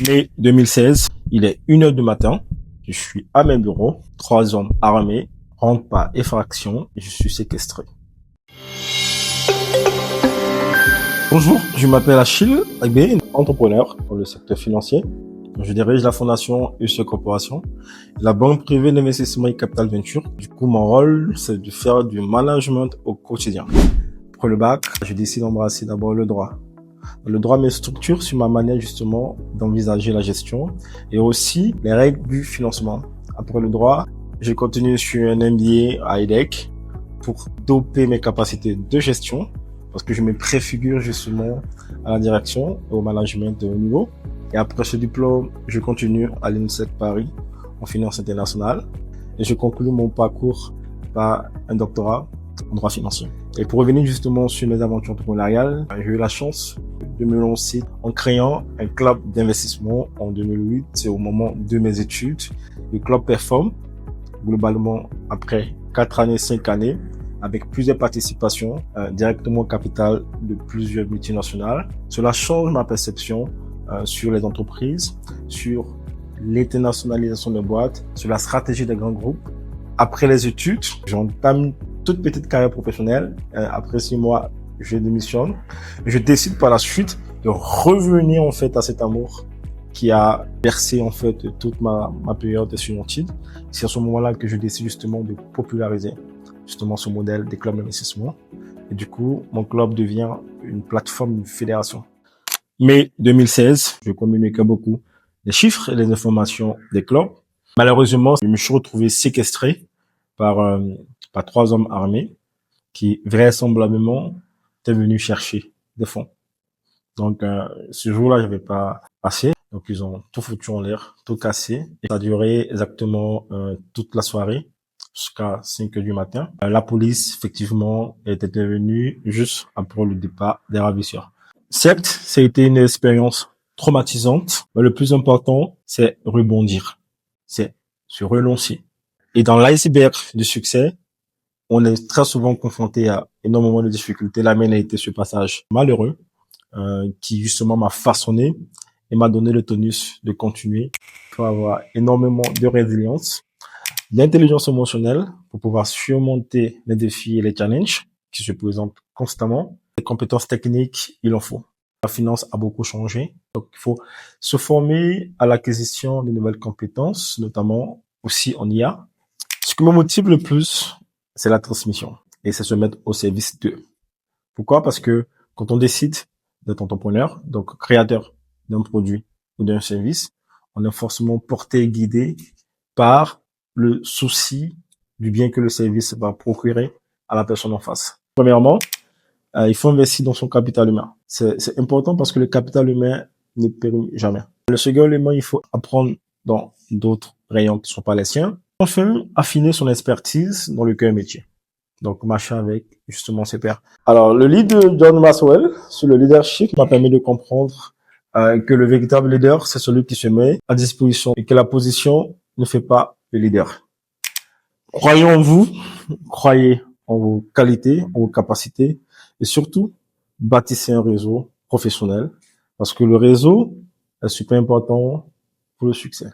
Mai 2016, il est 1 heure du matin. Je suis à mes bureaux. 3 hommes armés rentrent par effraction et je suis séquestré. Bonjour, je m'appelle Achille Agbé, entrepreneur dans le secteur financier. Je dirige la fondation UC Corporation, la banque privée d'investissement et capital venture. Du coup, mon rôle, c'est de faire du management au quotidien. Pour le bac, je décide d'embrasser d'abord le droit. Le droit me structure sur ma manière justement d'envisager la gestion et aussi les règles du financement. Après le droit, je continue sur un MBA à EDEC pour doper mes capacités de gestion parce que je me préfigure justement à la direction et au management de haut niveau. Et après ce diplôme, je continue à l'INSEC Paris en finance internationale et je conclue mon parcours par un doctorat en droit financier. Et pour revenir justement sur mes aventures entrepreneuriales, j'ai eu la chance de me lancer en créant un club d'investissement en 2008. C'est au moment de mes études. Le club performe globalement après 4 années, 5 années, avec plusieurs participations directement au capital de plusieurs multinationales. Cela change ma perception sur les entreprises, sur l'internationalisation des boîtes, sur la stratégie des grands groupes. Après les études, j'entame une toute petite carrière professionnelle. Après 6 mois, je démissionne. Je décide par la suite de revenir en fait à cet amour qui a bercé en fait toute ma période étudiantine. C'est à ce moment-là que je décide justement de populariser justement ce modèle des clubs d'investissement. Et du coup, mon club devient une plateforme, une fédération. Mai 2016, je communiquais beaucoup les chiffres et les informations des clubs. Malheureusement, je me suis retrouvé séquestré par 3 hommes armés qui vraisemblablement étaient venus chercher des fonds. Donc, ce jour-là, j'avais pas assez. Donc, ils ont tout foutu en l'air, tout cassé. Et ça a duré exactement toute la soirée, jusqu'à 5 heures du matin. La police, effectivement, est intervenue juste après le départ des ravisseurs. Certes, ça a été une expérience traumatisante, mais le plus important, c'est rebondir. C'est se relancer. Et dans l'iceberg du succès, on est très souvent confronté à énormément de difficultés. La mienne a été ce passage malheureux qui justement m'a façonné et m'a donné le tonus de continuer. Il faut avoir énormément de résilience, d'intelligence émotionnelle pour pouvoir surmonter les défis et les challenges qui se présentent constamment. Les compétences techniques, il en faut. La finance a beaucoup changé, donc il faut se former à l'acquisition de nouvelles compétences, notamment aussi en IA. Ce qui me motive le plus, c'est la transmission et c'est se mettre au service d'eux. Pourquoi? Parce que quand on décide d'être entrepreneur, donc créateur d'un produit ou d'un service, on est forcément porté et guidé par le souci du bien que le service va procurer à la personne en face. Premièrement, il faut investir dans son capital humain. C'est important parce que le capital humain ne périt jamais. Le second élément, il faut apprendre dans d'autres rayons qui ne sont pas les siens. Enfin, affiner son expertise dans le cœur métier. Donc, marcher avec justement ses pairs. Alors, le livre de John Maxwell sur le leadership m'a permis de comprendre que le véritable leader, c'est celui qui se met à disposition et que la position ne fait pas le leader. Croyez en vous, croyez en vos qualités, en vos capacités et surtout, bâtissez un réseau professionnel parce que le réseau est super important pour le succès.